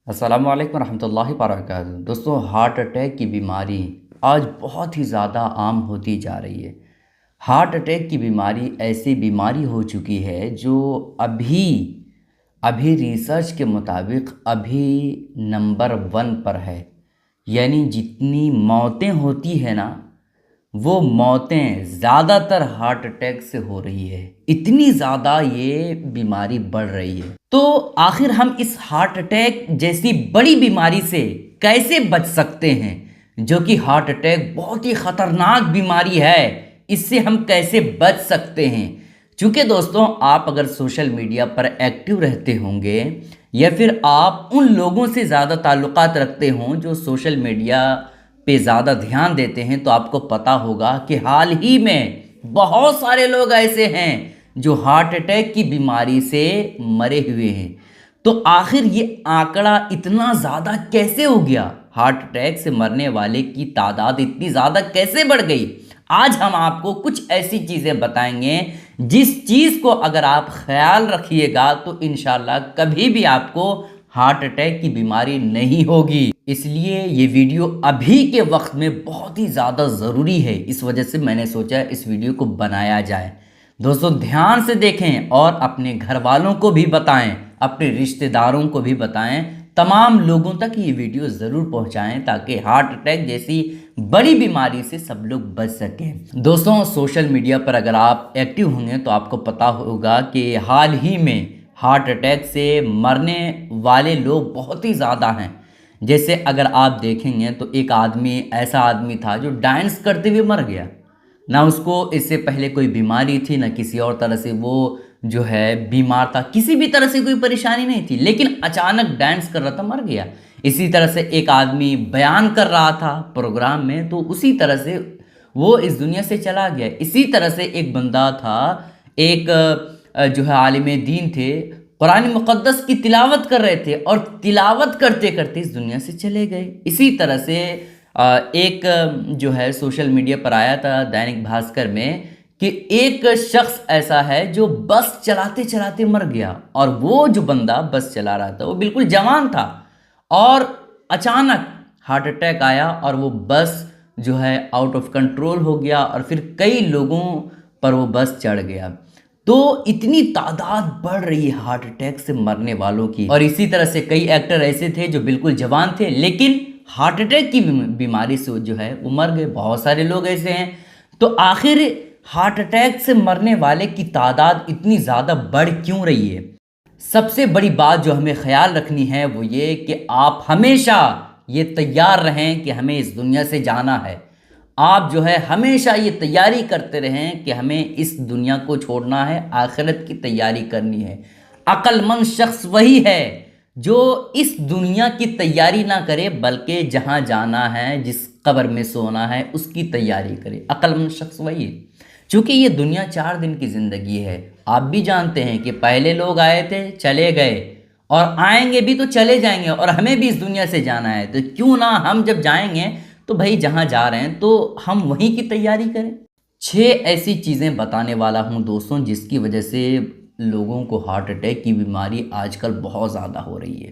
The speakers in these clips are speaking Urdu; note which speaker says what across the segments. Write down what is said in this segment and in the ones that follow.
Speaker 1: السلام علیکم ورحمۃ اللہ وبرکاتہ۔ دوستوں، ہارٹ اٹیک کی بیماری آج بہت ہی زیادہ عام ہوتی جا رہی ہے۔ ہارٹ اٹیک کی بیماری ایسی بیماری ہو چکی ہے جو ابھی ریسرچ کے مطابق ابھی نمبر 1 پر ہے۔ یعنی جتنی موتیں ہوتی ہیں نا، وہ موتیں زیادہ تر ہارٹ اٹیک سے ہو رہی ہے۔ اتنی زیادہ یہ بیماری بڑھ رہی ہے۔ تو آخر ہم اس ہارٹ اٹیک جیسی بڑی بیماری سے کیسے بچ سکتے ہیں، جو کہ ہارٹ اٹیک بہت ہی خطرناک بیماری ہے؟ اس سے ہم کیسے بچ سکتے ہیں؟ چونکہ دوستوں، آپ اگر سوشل میڈیا پر ایکٹیو رہتے ہوں گے یا پھر آپ ان لوگوں سے زیادہ تعلقات رکھتے ہوں جو سوشل میڈیا پہ زیادہ دھیان دیتے ہیں، تو آپ کو پتہ ہوگا کہ حال ہی میں بہت سارے لوگ ایسے ہیں جو ہارٹ اٹیک کی بیماری سے مرے ہوئے ہیں۔ تو آخر یہ آنکڑا اتنا زیادہ کیسے ہو گیا؟ ہارٹ اٹیک سے مرنے والے کی تعداد اتنی زیادہ کیسے بڑھ گئی؟ آج ہم آپ کو کچھ ایسی چیزیں بتائیں گے جس چیز کو اگر آپ خیال رکھیے گا تو انشاءاللہ کبھی بھی آپ کو ہارٹ اٹیک کی بیماری نہیں ہوگی۔ اس لیے یہ ویڈیو ابھی کے وقت میں بہت ہی زیادہ ضروری ہے، اس وجہ سے میں نے سوچا اس ویڈیو کو بنایا جائے۔ دوستوں، دھیان سے دیکھیں اور اپنے گھر والوں کو بھی بتائیں، اپنے رشتہ داروں کو بھی بتائیں، تمام لوگوں تک یہ ویڈیو ضرور پہنچائیں تاکہ ہارٹ اٹیک جیسی بڑی بیماری سے سب لوگ بچ سکیں۔ دوستوں، سوشل میڈیا پر اگر آپ ایکٹیو ہوں گے تو آپ کو پتہ ہوگا کہ حال ہی میں ہارٹ اٹیک سے مرنے والے لوگ بہت ہی زیادہ ہیں۔ جیسے اگر آپ دیکھیں گے تو ایک ایسا آدمی تھا جو ڈانس کرتے ہوئے مر گیا۔ نہ اس کو اس سے پہلے کوئی بیماری تھی، نہ کسی اور طرح سے وہ جو ہے بیمار تھا، کسی بھی طرح سے کوئی پریشانی نہیں تھی، لیکن اچانک ڈانس کر رہا تھا، مر گیا۔ اسی طرح سے ایک آدمی بیان کر رہا تھا پروگرام میں، تو اسی طرح سے وہ اس دنیا سے چلا گیا۔ اسی طرح سے ایک بندہ تھا، ایک جو ہے عالم دین تھے، قرآن مقدس کی تلاوت کر رہے تھے اور تلاوت کرتے کرتے اس دنیا سے چلے گئے۔ اسی طرح سے ایک جو ہے سوشل میڈیا پر آیا تھا دینک بھاسکر میں کہ ایک شخص ایسا ہے جو بس چلاتے چلاتے مر گیا، اور وہ جو بندہ بس چلا رہا تھا وہ بالکل جوان تھا، اور اچانک ہارٹ اٹیک آیا اور وہ بس جو ہے آؤٹ آف کنٹرول ہو گیا، اور پھر کئی لوگوں پر وہ بس چڑھ گیا۔ تو اتنی تعداد بڑھ رہی ہے ہارٹ اٹیک سے مرنے والوں کی۔ اور اسی طرح سے کئی ایکٹر ایسے تھے جو بالکل جوان تھے لیکن ہارٹ اٹیک کی بیماری سے جو ہے وہ مر گئے۔ بہت سارے لوگ ایسے ہیں۔ تو آخر ہارٹ اٹیک سے مرنے والے کی تعداد اتنی زیادہ بڑھ کیوں رہی ہے؟ سب سے بڑی بات جو ہمیں خیال رکھنی ہے وہ یہ کہ آپ ہمیشہ یہ تیار رہیں کہ ہمیں اس دنیا سے جانا ہے۔ آپ جو ہے ہمیشہ یہ تیاری کرتے رہیں کہ ہمیں اس دنیا کو چھوڑنا ہے، آخرت کی تیاری کرنی ہے۔ عقل مند شخص وہی ہے جو اس دنیا کی تیاری نہ کرے بلکہ جہاں جانا ہے، جس قبر میں سونا ہے، اس کی تیاری کرے۔ عقل مند شخص وہی ہے، چونکہ یہ دنیا 4 دن کی زندگی ہے۔ آپ بھی جانتے ہیں کہ پہلے لوگ آئے تھے، چلے گئے، اور آئیں گے بھی تو چلے جائیں گے، اور ہمیں بھی اس دنیا سے جانا ہے۔ تو کیوں نہ ہم جب جائیں گے تو بھائی جہاں جا رہے ہیں تو ہم وہیں کی تیاری کریں۔ 6 ایسی چیزیں بتانے والا ہوں دوستوں جس کی وجہ سے لوگوں کو ہارٹ اٹیک کی بیماری آج کل بہت زیادہ ہو رہی ہے۔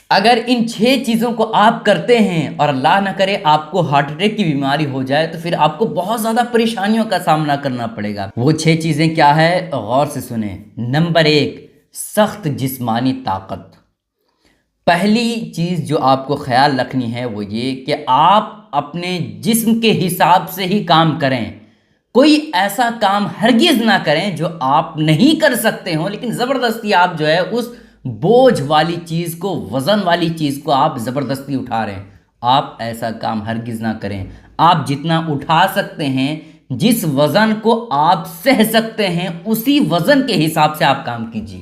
Speaker 1: اگر ان 6 چیزوں کو آپ کرتے ہیں اور اللہ نہ کرے آپ کو ہارٹ اٹیک کی بیماری ہو جائے تو پھر آپ کو بہت زیادہ پریشانیوں کا سامنا کرنا پڑے گا۔ وہ 6 چیزیں کیا ہے؟ غور سے سنیں۔ نمبر 1، سخت جسمانی طاقت۔ پہلی چیز جو آپ کو خیال رکھنی ہے وہ یہ کہ آپ اپنے جسم کے حساب سے ہی کام کریں۔ کوئی ایسا کام ہرگز نہ کریں جو آپ نہیں کر سکتے ہوں، لیکن زبردستی آپ جو ہے اس بوجھ والی چیز کو، وزن والی چیز کو آپ زبردستی اٹھا رہے ہیں۔ آپ ایسا کام ہرگز نہ کریں۔ آپ جتنا اٹھا سکتے ہیں، جس وزن کو آپ سہ سکتے ہیں، اسی وزن کے حساب سے آپ کام کیجیے۔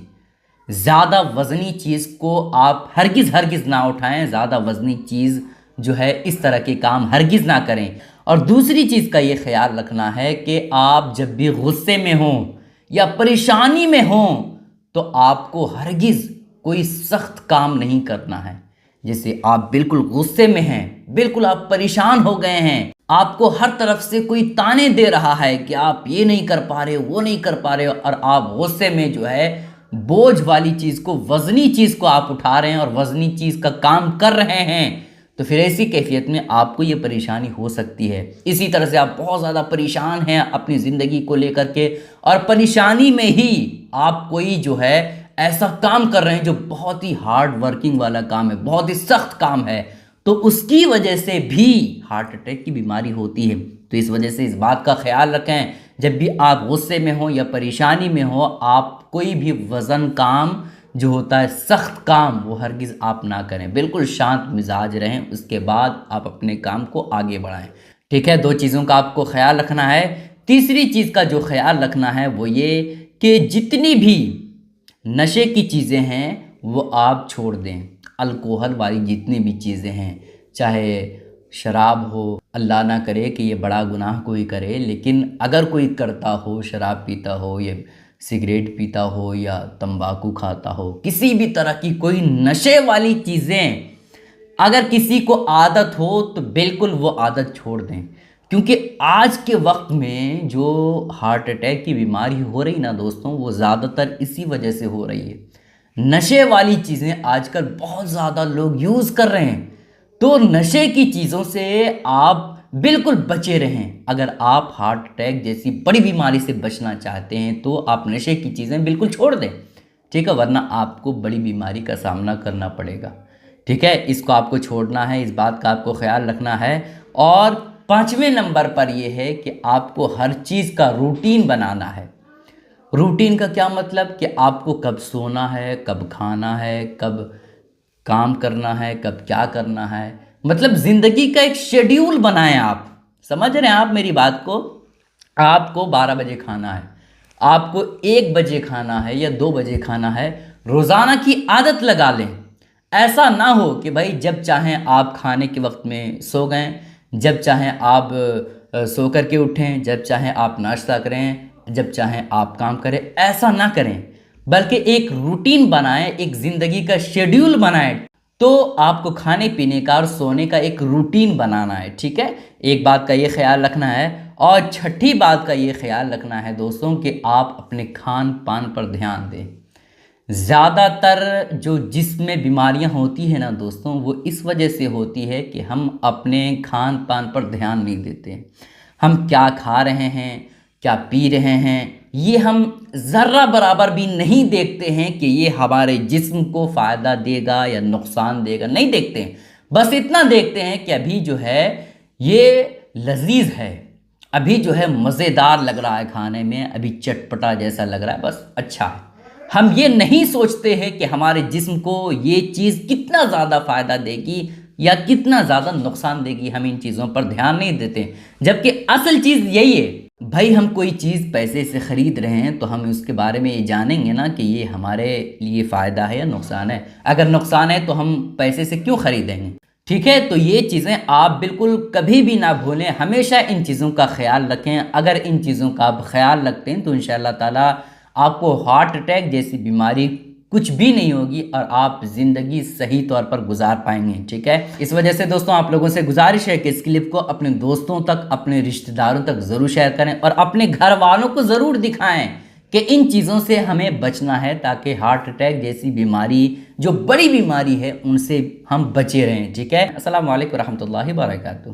Speaker 1: زیادہ وزنی چیز کو آپ ہرگز نہ اٹھائیں۔ زیادہ وزنی چیز جو ہے اس طرح کے کام ہرگز نہ کریں۔ اور دوسری چیز کا یہ خیال رکھنا ہے کہ آپ جب بھی غصے میں ہوں یا پریشانی میں ہوں تو آپ کو ہرگز کوئی سخت کام نہیں کرنا ہے۔ جیسے آپ بالکل غصے میں ہیں، بالکل آپ پریشان ہو گئے ہیں، آپ کو ہر طرف سے کوئی تانے دے رہا ہے کہ آپ یہ نہیں کر پا رہے، وہ نہیں کر پا رہے، اور آپ غصے میں جو ہے بوجھ والی چیز کو، وزنی چیز کو آپ اٹھا رہے ہیں اور وزنی چیز کا کام کر رہے ہیں، تو پھر ایسی کیفیت میں آپ کو یہ پریشانی ہو سکتی ہے۔ اسی طرح سے آپ بہت زیادہ پریشان ہیں اپنی زندگی کو لے کر کے، اور پریشانی میں ہی آپ کوئی جو ہے ایسا کام کر رہے ہیں جو بہت ہی ہارڈ ورکنگ والا کام ہے، بہت ہی سخت کام ہے، تو اس کی وجہ سے بھی ہارٹ اٹیک کی بیماری ہوتی ہے۔ تو اس وجہ سے اس بات کا خیال رکھیں، جب بھی آپ غصے میں ہوں یا پریشانی میں ہوں، آپ کوئی بھی وزن کام جو ہوتا ہے، سخت کام، وہ ہرگز آپ نہ کریں، بالکل شانت مزاج رہیں، اس کے بعد آپ اپنے کام کو آگے بڑھائیں، ٹھیک ہے؟ دو چیزوں کا آپ کو خیال رکھنا ہے۔ تیسری چیز کا جو خیال رکھنا ہے وہ یہ کہ جتنی بھی نشے کی چیزیں ہیں وہ آپ چھوڑ دیں۔ الکوہل والی جتنی بھی چیزیں ہیں، چاہے شراب ہو، اللہ نہ کرے کہ یہ بڑا گناہ کوئی کرے، لیکن اگر کوئی کرتا ہو، شراب پیتا ہو یا سگریٹ پیتا ہو یا تمباکو کھاتا ہو، کسی بھی طرح کی کوئی نشے والی چیزیں اگر کسی کو عادت ہو تو بالکل وہ عادت چھوڑ دیں، کیونکہ آج کے وقت میں جو ہارٹ اٹیک کی بیماری ہو رہی نا دوستوں، وہ زیادہ تر اسی وجہ سے ہو رہی ہے۔ نشے والی چیزیں آج کل بہت زیادہ لوگ یوز کر رہے ہیں، تو نشے کی چیزوں سے آپ بالکل بچے رہیں۔ اگر آپ ہارٹ اٹیک جیسی بڑی بیماری سے بچنا چاہتے ہیں تو آپ نشے کی چیزیں بالکل چھوڑ دیں، ٹھیک ہے؟ ورنہ آپ کو بڑی بیماری کا سامنا کرنا پڑے گا، ٹھیک ہے؟ اس کو آپ کو چھوڑنا ہے، اس بات کا آپ کو خیال رکھنا ہے۔ اور 5ویں نمبر پر یہ ہے کہ آپ کو ہر چیز کا روٹین بنانا ہے۔ روٹین کا کیا مطلب؟ کہ آپ کو کب سونا ہے، کب کھانا ہے، کب کام کرنا ہے، کب کیا کرنا ہے، مطلب زندگی کا ایک شیڈیول بنائیں۔ آپ سمجھ رہے ہیں آپ میری بات کو؟ آپ کو 12 بجے کھانا ہے، آپ کو 1 بجے کھانا ہے یا 2 بجے کھانا ہے، روزانہ کی عادت لگا لیں۔ ایسا نہ ہو کہ بھائی جب چاہیں آپ کھانے کے وقت میں سو گئیں، جب چاہیں آپ سو کر کے اٹھیں، جب چاہیں آپ ناشتہ کریں، جب چاہیں آپ کام کریں، ایسا نہ کریں، بلکہ ایک روٹین بنائیں، ایک زندگی کا شیڈیول بنائیں۔ تو آپ کو کھانے پینے کا اور سونے کا ایک روٹین بنانا ہے، ٹھیک ہے؟ ایک بات کا یہ خیال رکھنا ہے۔ اور چھٹی بات کا یہ خیال رکھنا ہے دوستوں کہ آپ اپنے کھان پان پر دھیان دیں۔ زیادہ تر جو جسم میں بیماریاں ہوتی ہیں نا دوستوں، وہ اس وجہ سے ہوتی ہے کہ ہم اپنے کھان پان پر دھیان نہیں دیتے۔ ہم کیا کھا رہے ہیں، کیا پی رہے ہیں، یہ ہم ذرہ برابر بھی نہیں دیکھتے ہیں کہ یہ ہمارے جسم کو فائدہ دے گا یا نقصان دے گا، نہیں دیکھتے ہیں۔ بس اتنا دیکھتے ہیں کہ ابھی جو ہے یہ لذیذ ہے، ابھی جو ہے مزیدار لگ رہا ہے کھانے میں، ابھی چٹپٹا جیسا لگ رہا ہے، بس اچھا ہے۔ ہم یہ نہیں سوچتے ہیں کہ ہمارے جسم کو یہ چیز کتنا زیادہ فائدہ دے گی یا کتنا زیادہ نقصان دے گی، ہم ان چیزوں پر دھیان نہیں دیتے، جبکہ اصل چیز یہی ہے۔ بھائی ہم کوئی چیز پیسے سے خرید رہے ہیں تو ہم اس کے بارے میں یہ جانیں گے نا کہ یہ ہمارے لیے فائدہ ہے یا نقصان ہے۔ اگر نقصان ہے تو ہم پیسے سے کیوں خریدیں گے، ٹھیک ہے؟ تو یہ چیزیں آپ بالکل کبھی بھی نہ بھولیں، ہمیشہ ان چیزوں کا خیال رکھیں۔ اگر ان چیزوں کا آپ خیال رکھتے ہیں تو انشاءاللہ تعالی آپ کو ہارٹ اٹیک جیسی بیماری کچھ بھی نہیں ہوگی اور آپ زندگی صحیح طور پر گزار پائیں گے، ٹھیک ہے؟ اس وجہ سے دوستوں آپ لوگوں سے گزارش ہے کہ اس کلپ کو اپنے دوستوں تک، اپنے رشتہ داروں تک ضرور شیئر کریں اور اپنے گھر والوں کو ضرور دکھائیں کہ ان چیزوں سے ہمیں بچنا ہے، تاکہ ہارٹ اٹیک جیسی بیماری جو بڑی بیماری ہے ان سے ہم بچے رہیں، ٹھیک ہے؟ السلام علیکم ورحمۃ اللہ وبرکاتہ۔